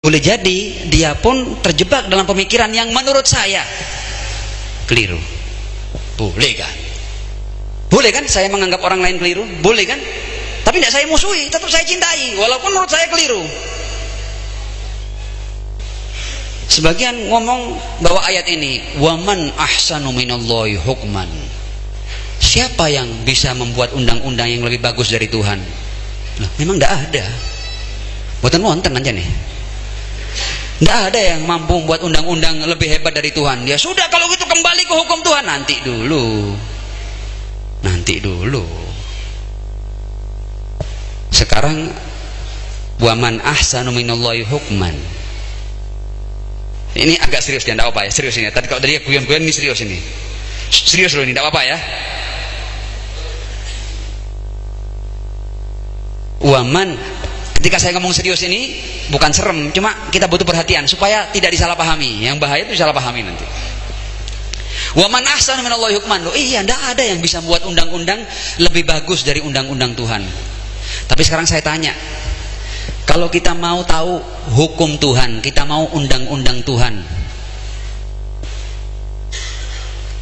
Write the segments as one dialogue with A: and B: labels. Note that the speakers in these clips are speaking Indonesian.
A: Boleh jadi dia pun terjebak dalam pemikiran yang menurut saya keliru. Boleh kan? Boleh kan saya menganggap orang lain keliru? Boleh kan? Tapi tidak saya musuhi, tetap saya cintai walaupun menurut saya keliru. Sebagian ngomong bahwa ayat ini waman ahsanu minallahi hukman. Siapa yang bisa membuat undang-undang yang lebih bagus dari Tuhan? Nah, memang tidak ada. Buatan wonten aja nih. Tidak ada yang mampu membuat undang-undang lebih hebat dari Tuhan. Ya sudah, kalau gitu kembali ke hukum Tuhan. Nanti dulu. Sekarang waman ahsanu minallahi hukman. Ini agak serius dia, tidak apa ya, serius ini. Tadi kalau tadi guyon-guyon, ini serius ini. Serius loh ini, tidak apa ya. Waman, ketika saya ngomong serius ini bukan serem, cuma kita butuh perhatian supaya tidak disalahpahami. Yang bahaya itu disalahpahami nanti. Waman ahsanu minallahi hukman. Loh, iya, tidak ada yang bisa membuat undang-undang lebih bagus dari undang-undang Tuhan. Tapi sekarang saya tanya, kalau kita mau tahu hukum Tuhan, kita mau undang-undang Tuhan,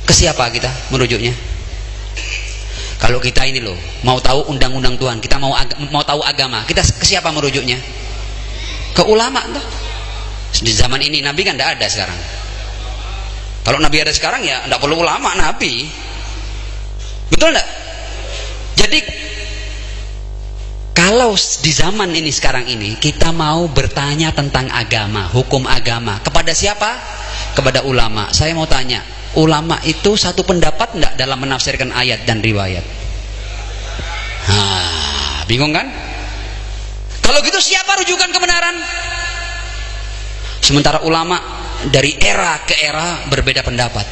A: ke siapa kita merujuknya? Kalau kita ini loh mau tahu undang-undang Tuhan, kita mau tahu agama, kita ke siapa merujuknya? Ke ulama toh. Di zaman ini Nabi kan tidak ada sekarang. Kalau Nabi ada sekarang ya tidak perlu ulama, Nabi. Betul tidak? Jadi kalau di zaman ini sekarang ini kita mau bertanya tentang agama, hukum agama, kepada siapa? Kepada ulama. Saya mau tanya, ulama itu satu pendapat enggak dalam menafsirkan ayat dan riwayat? Bingung kan? Kalau gitu siapa rujukan kebenaran? Sementara ulama dari era ke era berbeda pendapat.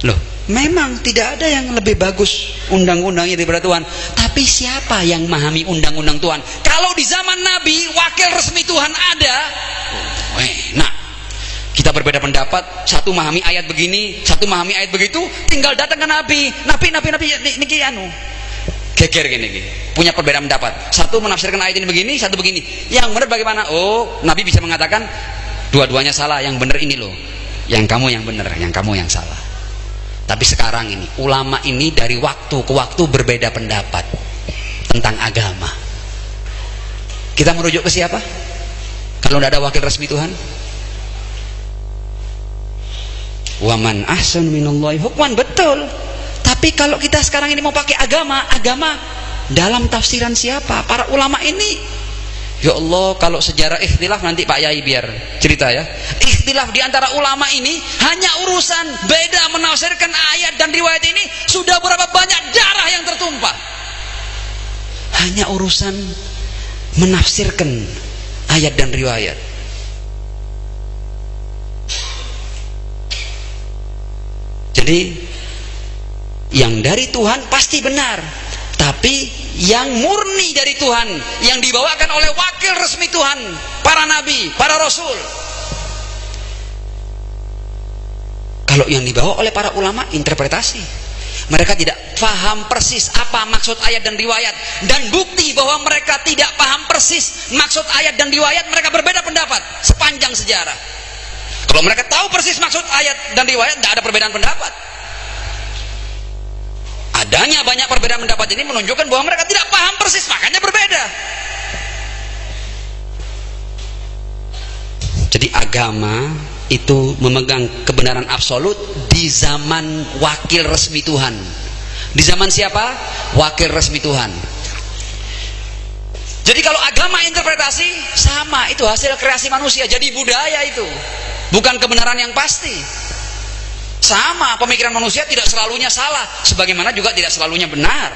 A: Loh, memang tidak ada yang lebih bagus undang-undangnya daripada Tuhan. Tapi siapa yang memahami undang-undang Tuhan? Kalau di zaman Nabi wakil resmi Tuhan ada, nah kita berbeda pendapat, satu memahami ayat begini, satu memahami ayat begitu, tinggal datang ke Nabi niki anu geger gini, punya perbedaan pendapat. Satu menafsirkan ayat ini begini, satu begini. Yang benar bagaimana? Oh, Nabi bisa mengatakan dua-duanya salah, yang benar ini loh. Yang kamu yang benar, yang kamu yang salah. Tapi sekarang ini ulama ini dari waktu ke waktu berbeda pendapat tentang agama. Kita merujuk ke siapa? Kalau tidak ada wakil resmi Tuhan? Waman ahsan minallahi hukman, betul. Tapi kalau kita sekarang ini mau pakai agama dalam tafsiran siapa? Para ulama ini. Ya Allah, kalau sejarah ikhtilaf nanti Pak Yai biar cerita ya. Ikhtilaf di antara ulama ini hanya urusan beda menafsirkan ayat dan riwayat ini sudah berapa banyak darah yang tertumpah. Hanya urusan menafsirkan ayat dan riwayat. Jadi yang dari Tuhan pasti benar, tapi yang murni dari Tuhan, yang dibawakan oleh wakil resmi Tuhan, para nabi, para rasul. Kalau yang dibawa oleh para ulama, interpretasi. Mereka tidak paham persis apa maksud ayat dan riwayat, dan bukti bahwa mereka tidak paham persis maksud ayat dan riwayat, mereka berbeda pendapat sepanjang sejarah. Kalau mereka tahu persis maksud ayat dan riwayat, tidak ada perbedaan pendapat. Adanya banyak perbedaan pendapat ini menunjukkan bahwa mereka tidak paham persis, makanya berbeda. Jadi agama itu memegang kebenaran absolut di zaman wakil resmi Tuhan. Di zaman siapa? Wakil resmi Tuhan. Jadi kalau agama interpretasi sama, itu hasil kreasi manusia, jadi budaya itu, bukan kebenaran yang pasti. Sama, pemikiran manusia tidak selalunya salah, sebagaimana juga tidak selalunya benar.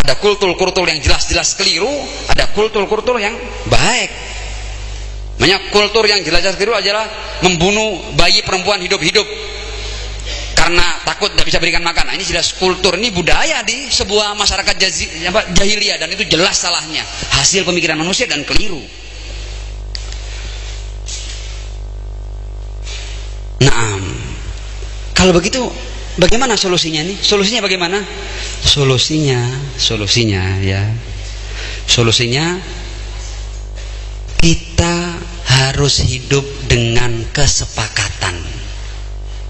A: Ada kultur-kultur yang jelas-jelas keliru, ada kultur-kultur yang baik. Banyak kultur yang jelas-jelas keliru adalah membunuh bayi perempuan hidup-hidup karena takut tidak bisa berikan makan. Nah, ini jelas kultur, ini budaya di sebuah masyarakat jahiliyah, dan itu jelas salahnya, hasil pemikiran manusia dan keliru. Naam. Kalau begitu bagaimana solusinya nih? Solusinya bagaimana? Solusinya kita harus hidup dengan kesepakatan.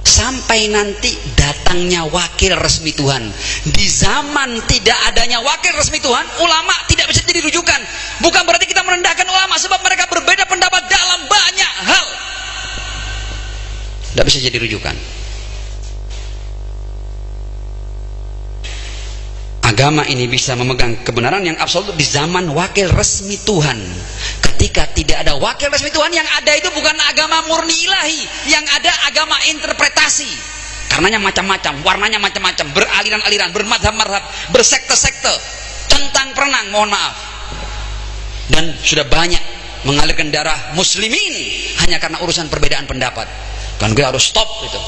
A: Sampai nanti datangnya wakil resmi Tuhan. Di zaman tidak adanya wakil resmi Tuhan, ulama tidak bisa jadi rujukan. Bukan berarti kita merendahkan ulama, sebab mereka berbeda pendapat dalam banyak hal. Tidak bisa jadi rujukan. Agama ini bisa memegang kebenaran yang absolut di zaman wakil resmi Tuhan. Ketika tidak ada wakil resmi Tuhan, yang ada itu bukan agama murni ilahi, yang ada agama interpretasi. Karenanya macam-macam, warnanya macam-macam, beraliran-aliran, bermadhab-madhab, bersekte-sekte, centang perenang, mohon maaf. Dan sudah banyak mengalirkan darah muslimin hanya karena urusan perbedaan pendapat. Kan gue harus stop gitu.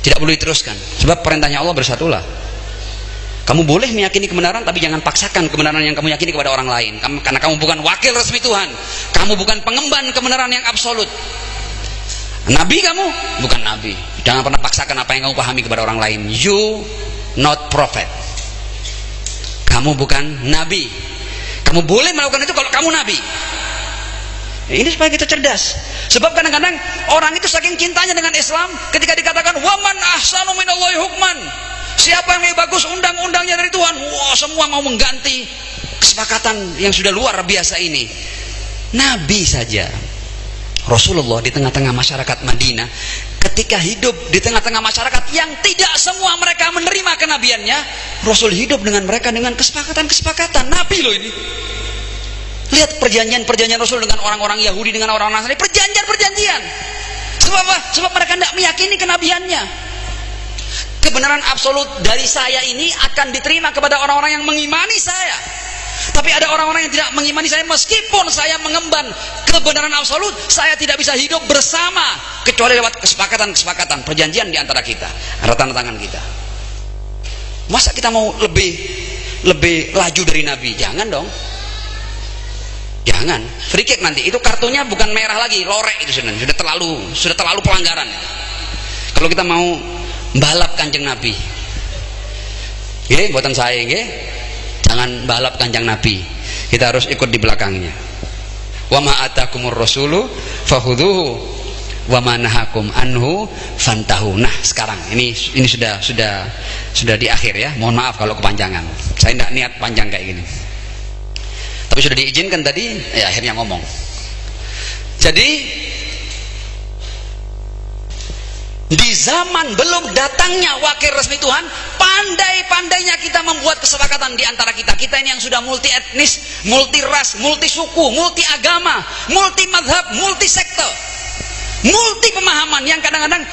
A: Tidak boleh diteruskan. Sebab perintahnya Allah bersatulah. Kamu boleh meyakini kebenaran, tapi jangan paksakan kebenaran yang kamu yakini kepada orang lain. Karena kamu bukan wakil resmi Tuhan. Kamu bukan pengemban kebenaran yang absolut. Nabi kamu bukan nabi. Jangan pernah paksakan apa yang kamu pahami kepada orang lain. You not prophet. Kamu bukan nabi. Kamu boleh melakukan itu kalau kamu nabi. Ini supaya kita cerdas. Sebab kadang-kadang orang itu saking cintanya dengan Islam, ketika dikatakan waman ahsanu minallahi hukman, siapa yang lebih bagus undang-undangnya dari Tuhan, wah, semua mau mengganti kesepakatan yang sudah luar biasa ini. Nabi saja, Rasulullah di tengah-tengah masyarakat Madinah, ketika hidup di tengah-tengah masyarakat yang tidak semua mereka menerima kenabiannya, Rasul hidup dengan mereka dengan kesepakatan-kesepakatan. Nabi loh ini. Lihat perjanjian-perjanjian Rasul dengan orang-orang Yahudi, dengan orang-orang Nasrani, perjanjian-perjanjian. Sebab apa? Sebab mereka tidak meyakini kenabiannya. Kebenaran absolut dari saya ini akan diterima kepada orang-orang yang mengimani saya. Tapi ada orang-orang yang tidak mengimani saya, meskipun saya mengemban kebenaran absolut, saya tidak bisa hidup bersama kecuali lewat kesepakatan-kesepakatan, perjanjian di antara kita, ada tanda tangan kita. Masa kita mau lebih laju dari Nabi? Jangan dong. Jangan. Free kick nanti. Itu kartunya bukan merah lagi, lorek itu sudah terlalu pelanggaran. Kalau kita mau balap Kanjeng Nabi, buatan saya, jangan balap Kanjeng Nabi. Kita harus ikut di belakangnya. Wa ma atakumur rasulu fakhudhuhu wa ma nahakum anhu fantahu. Nah, sekarang ini sudah di akhir ya. Mohon maaf kalau kepanjangan. Saya tidak niat panjang kayak gini. Tapi sudah diizinkan tadi, ya akhirnya ngomong. Jadi di zaman belum datangnya wakil resmi Tuhan, pandai-pandainya kita membuat kesepakatan di antara kita. Kita ini yang sudah multi etnis, multi ras, multi suku, multi agama, multi madhab, multi sekte, multi pemahaman, yang kadang-kadang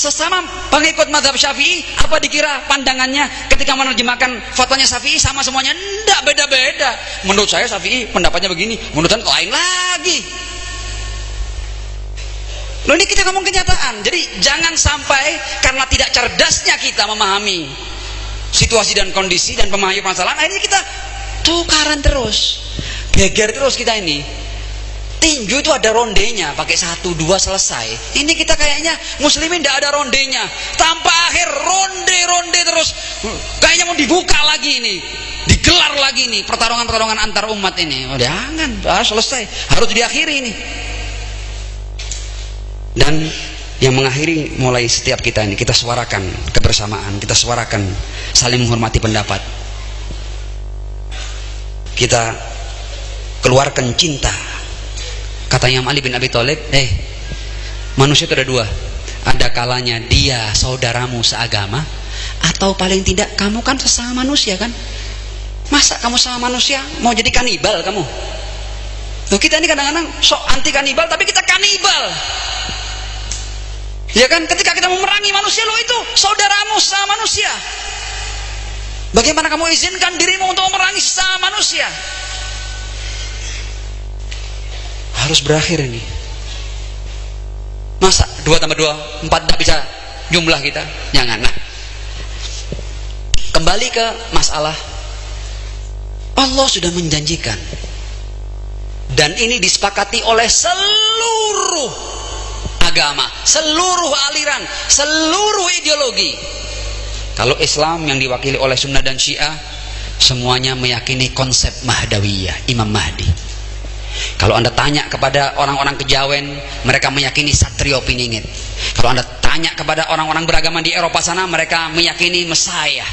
A: sesama pengikut madhab Syafi'i, apa dikira pandangannya ketika menerjemahkan fatwanya Syafi'i sama semuanya? Tidak, beda-beda. Menurut saya Syafi'i pendapatnya begini, menurut saya lain lagi. Loh, ini kita ngomong kenyataan. Jadi jangan sampai karena tidak cerdasnya kita memahami situasi dan kondisi dan memahami permasalahan, akhirnya kita tukaran terus, geger terus kita ini. Tinju itu ada rondenya, pakai 1, 2 selesai. Ini kita kayaknya muslimin tidak ada rondenya, tanpa akhir ronde terus. Kayaknya mau dibuka lagi ini, digelar lagi ini pertarungan antar umat ini. Oh, jangan, harus selesai, harus diakhiri ini. Dan yang mengakhiri mulai setiap kita ini, kita suarakan kebersamaan, kita suarakan saling menghormati pendapat, kita keluarkan cinta. Kata Imam Ali bin Abi Thalib, manusia itu ada dua. Ada kalanya dia saudaramu seagama, atau paling tidak kamu kan sesama manusia kan. Masa kamu sama manusia mau jadi kanibal kamu? Loh, kita ini kadang-kadang sok anti kanibal, tapi kita kanibal. Ya kan, ketika kita memerangi manusia, lo itu saudaramu sesama manusia. Bagaimana kamu izinkan dirimu untuk memerangi sesama manusia? Harus berakhir ini. Masa 2 tambah 2 4 tidak bisa jumlah kita? Jangan. Nah, kembali ke masalah, Allah sudah menjanjikan, dan ini disepakati oleh seluruh agama, seluruh aliran, seluruh ideologi. Kalau Islam yang diwakili oleh Sunnah dan Syiah, semuanya meyakini konsep Mahdawiyah, Imam Mahdi. Kalau Anda tanya kepada orang-orang Kejawen, mereka meyakini Satrio Piningit. Kalau Anda tanya kepada orang-orang beragama di Eropa sana, mereka meyakini Messiah.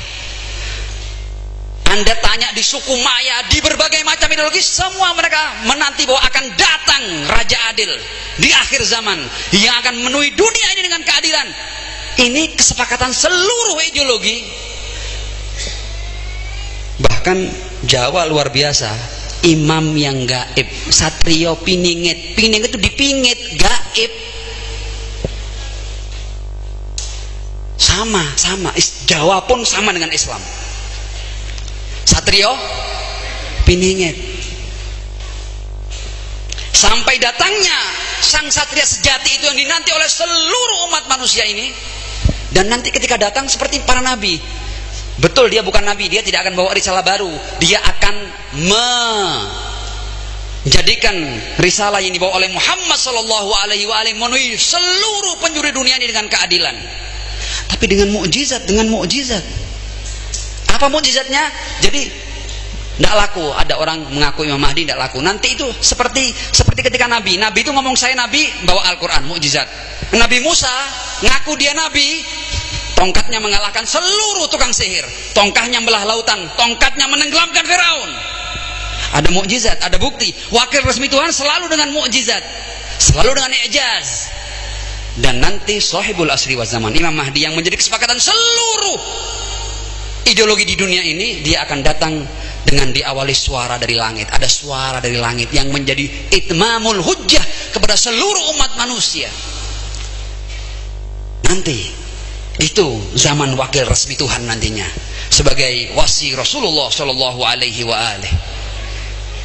A: Anda tanya di suku Maya, di berbagai macam ideologi, semua mereka menanti bahwa akan datang Raja Adil di akhir zaman yang akan memenuhi dunia ini dengan keadilan. Ini kesepakatan seluruh ideologi. Bahkan Jawa luar biasa, imam yang gaib, Satrio Piningit. Piningit itu dipingit, gaib. Sama. Jawa pun sama dengan Islam. Satrio Piningit. Sampai datangnya sang satria sejati itu yang dinanti oleh seluruh umat manusia ini. Dan nanti ketika datang seperti para nabi. Betul, dia bukan nabi, dia tidak akan bawa risalah baru. Dia akan menjadikan risalah yang dibawa oleh Muhammad sallallahu alaihi wasallam memenuhi seluruh penjuru dunia ini dengan keadilan. Tapi dengan mukjizat, Apa mukjizatnya? Jadi tidak laku. Ada orang mengaku Imam Mahdi tidak laku. Nanti itu seperti ketika Nabi itu ngomong saya Nabi, bawa Al-Quran, mukjizat. Nabi Musa ngaku dia Nabi, tongkatnya mengalahkan seluruh tukang sihir, tongkatnya membelah lautan, tongkatnya menenggelamkan Firaun. Ada mukjizat, ada bukti. Wakil resmi Tuhan selalu dengan mukjizat, selalu dengan i'jaz. Dan nanti sahibul asri wa zaman, Imam Mahdi yang menjadi kesepakatan seluruh ideologi di dunia ini, dia akan datang dengan diawali suara dari langit. Ada suara dari langit yang menjadi itmamul hujjah kepada seluruh umat manusia. Nanti itu zaman wakil resmi Tuhan nantinya sebagai wasi Rasulullah Shallallahu Alaihi Wasallam.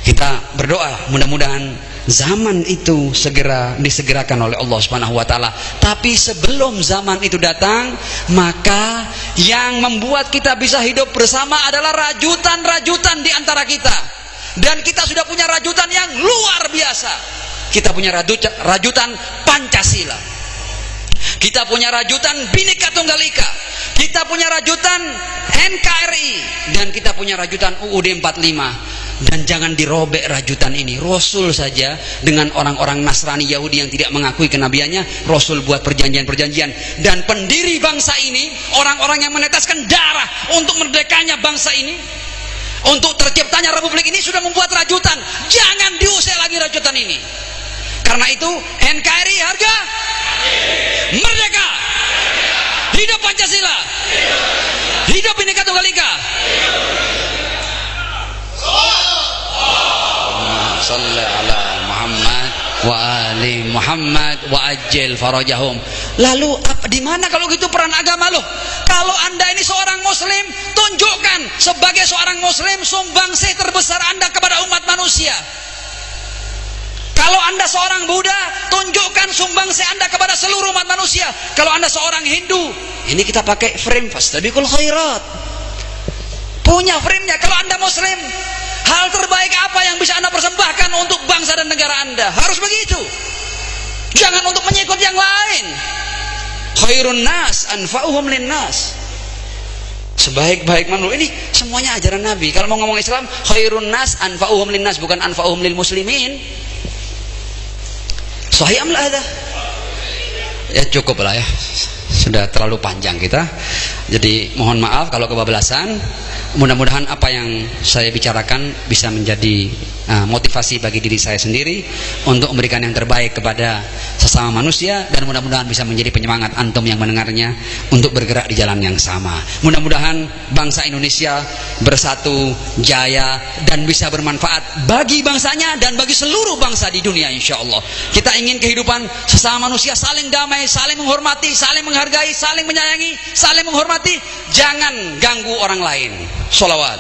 A: Kita berdoa mudah-mudahan zaman itu segera disegerakan oleh Allah Subhanahu wa taala. Tapi sebelum zaman itu datang, maka yang membuat kita bisa hidup bersama adalah rajutan-rajutan di antara kita. Dan kita sudah punya rajutan yang luar biasa. Kita punya rajutan Pancasila. Kita punya rajutan Bhinneka Tunggal Ika. Kita punya rajutan NKRI dan kita punya rajutan UUD 45. Dan jangan dirobek rajutan ini. Rasul saja dengan orang-orang Nasrani Yahudi yang tidak mengakui kenabiannya, Rasul buat perjanjian-perjanjian. Dan pendiri bangsa ini, orang-orang yang meneteskan darah untuk merdekanya bangsa ini, untuk terciptanya republik ini, sudah membuat rajutan. Jangan diusir lagi rajutan ini. Karena itu NKRI harga merdeka. Hidup Pancasila. Hidup Bhinneka Tunggal Ika. Salli ala Muhammad wa ali Muhammad wa ajil farajahum. Lalu di mana kalau gitu peran agama loh? Kalau Anda ini seorang muslim, tunjukkan sebagai seorang muslim sumbangsih terbesar Anda kepada umat manusia. Kalau Anda seorang Buddha, tunjukkan sumbangsih Anda kepada seluruh umat manusia. Kalau Anda seorang Hindu, ini kita pakai frame fastabiqul khairat. Punya frame-nya. Kalau Anda muslim, hal terbaik apa yang bisa Anda persembahkan untuk bangsa dan negara Anda? Harus begitu. Jangan untuk mengikut yang lain. Khairun nas anfa'uhum linnas. Sebaik-baik manusia. Ini semuanya ajaran Nabi. Kalau mau ngomong Islam, khairun nas anfa'uhum linnas, bukan anfa'uhum lil muslimin. Sahih amla ada. Ya cukup lah ya. Sudah terlalu panjang kita. Jadi mohon maaf kalau kebablasan. Mudah-mudahan apa yang saya bicarakan bisa menjadi motivasi bagi diri saya sendiri untuk memberikan yang terbaik kepada sesama manusia, dan mudah-mudahan bisa menjadi penyemangat antum yang mendengarnya untuk bergerak di jalan yang sama. Mudah-mudahan bangsa Indonesia bersatu, jaya, dan bisa bermanfaat bagi bangsanya dan bagi seluruh bangsa di dunia, insya Allah. Kita ingin kehidupan sesama manusia saling damai, saling menghormati, saling menghargai, saling menyayangi, saling menghormati. Jangan ganggu orang lain. Sholawat.